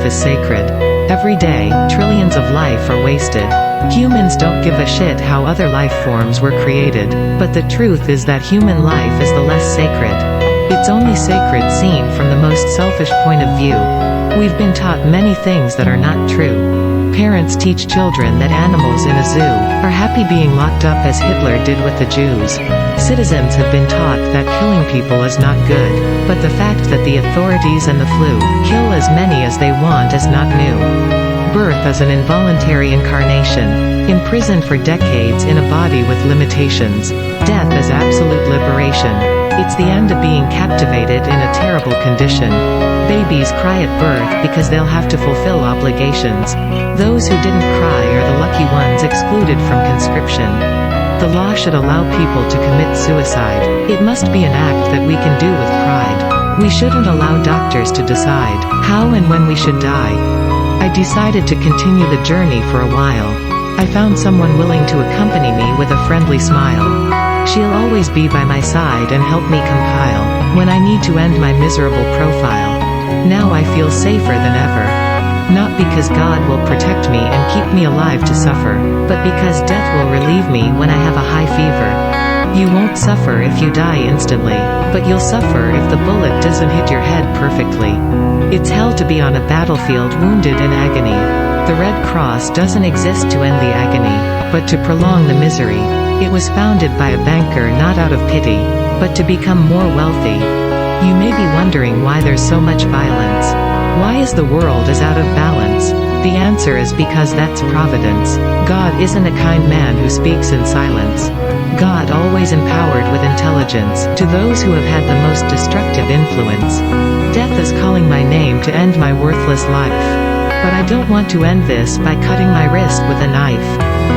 life is sacred. Every day, trillions of life are wasted. Humans don't give a shit how other life forms were created, but the truth is that human life is the less sacred. It's only sacred seen from the most selfish point of view. We've been taught many things that are not true. Parents teach children that animals in a zoo are happy being locked up as Hitler did with the Jews. Citizens have been taught that killing people is not good, but the fact that the authorities and the flu kill as many as they want is not new. Birth is an involuntary incarnation, imprisoned for decades in a body with limitations. Death is absolute liberation. It's the end of being captivated in a terrible condition. Babies cry at birth because they'll have to fulfill obligations. Those who didn't cry are the lucky ones excluded from conscription. The law should allow people to commit suicide. It must be an act that we can do with pride. We shouldn't allow doctors to decide how and when we should die. I decided to continue the journey for a while. I found someone willing to accompany me with a friendly smile. She'll always be by my side and help me compile when I need to end my miserable profile. Now I feel safer than ever. Not because God will protect me and keep me alive to suffer, but because death will relieve me when I have a high fever. You won't suffer if you die instantly, but you'll suffer if the bullet doesn't hit your head perfectly. It's hell to be on a battlefield wounded in agony. The Red Cross doesn't exist to end the agony, but to prolong the misery. It was founded by a banker not out of pity, but to become more wealthy. You may be wondering why there's so much violence. Why is the world is out of balance? The answer is because that's providence. God isn't a kind man who speaks in silence. God always empowered with intelligence to those who have had the most destructive influence. Death is calling my name to end my worthless life. But I don't want to end this by cutting my wrist with a knife.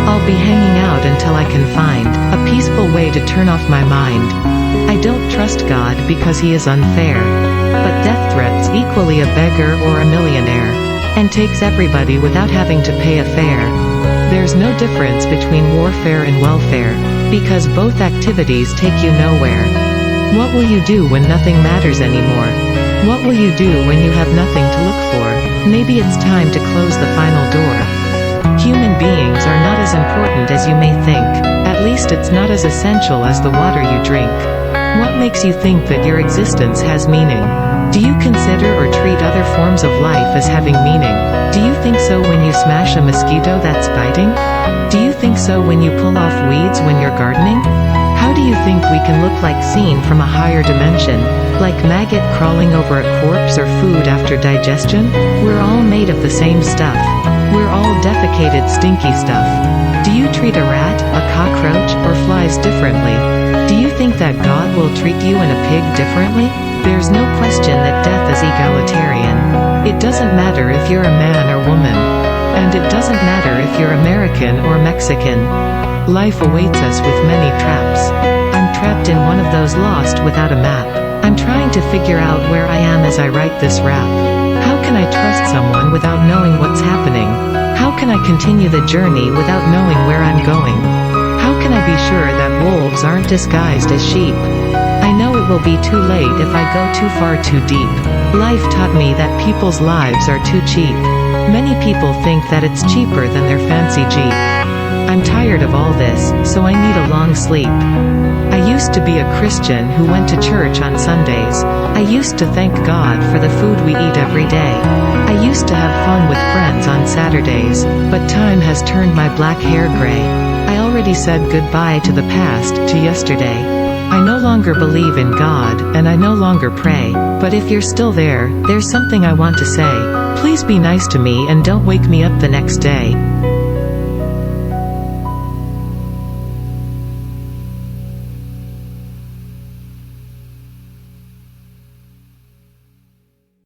I'll be hanging out until I can find a peaceful way to turn off my mind. I don't trust God because he is unfair. But death threats equally a beggar or a millionaire, and takes everybody without having to pay a fare. There's no difference between warfare and welfare, because both activities take you nowhere. What will you do when nothing matters anymore? What will you do when you have nothing to look for? Maybe it's time to close the final door. Human beings are not as important as you may think. At least it's not as essential as the water you drink. What makes you think that your existence has meaning? Do you consider or treat other forms of life as having meaning? Do you think so when you smash a mosquito that's biting? Do you think so when you pull off weeds when you're gardening? How do you think we can look like seen from a higher dimension? Like maggot crawling over a corpse or food after digestion? We're all made of the same stuff. We're all defecated stinky stuff. Do you treat a rat, a cockroach, or flies differently? Do you think that God will treat you and a pig differently? There's no question that death is egalitarian. It doesn't matter if you're a man or woman. And it doesn't matter if you're American or Mexican. Life awaits us with many traps. I'm trapped in one of those lost without a map. I'm trying to figure out where I am as I write this rap. How can I trust someone without knowing what's happening? How can I continue the journey without knowing where I'm going? How can I be sure that wolves aren't disguised as sheep? I know it will be too late if I go too far too deep. Life taught me that people's lives are too cheap. Many people think that it's cheaper than their fancy Jeep. I'm tired of all this, so I need a long sleep. I used to be a Christian who went to church on Sundays. I used to thank God for the food we eat every day. I used to have fun with friends on Saturdays, but time has turned my black hair gray. I already said goodbye to the past, to yesterday. I no longer believe in God, and I no longer pray, but if you're still there, there's something I want to say. Please be nice to me and don't wake me up the next day.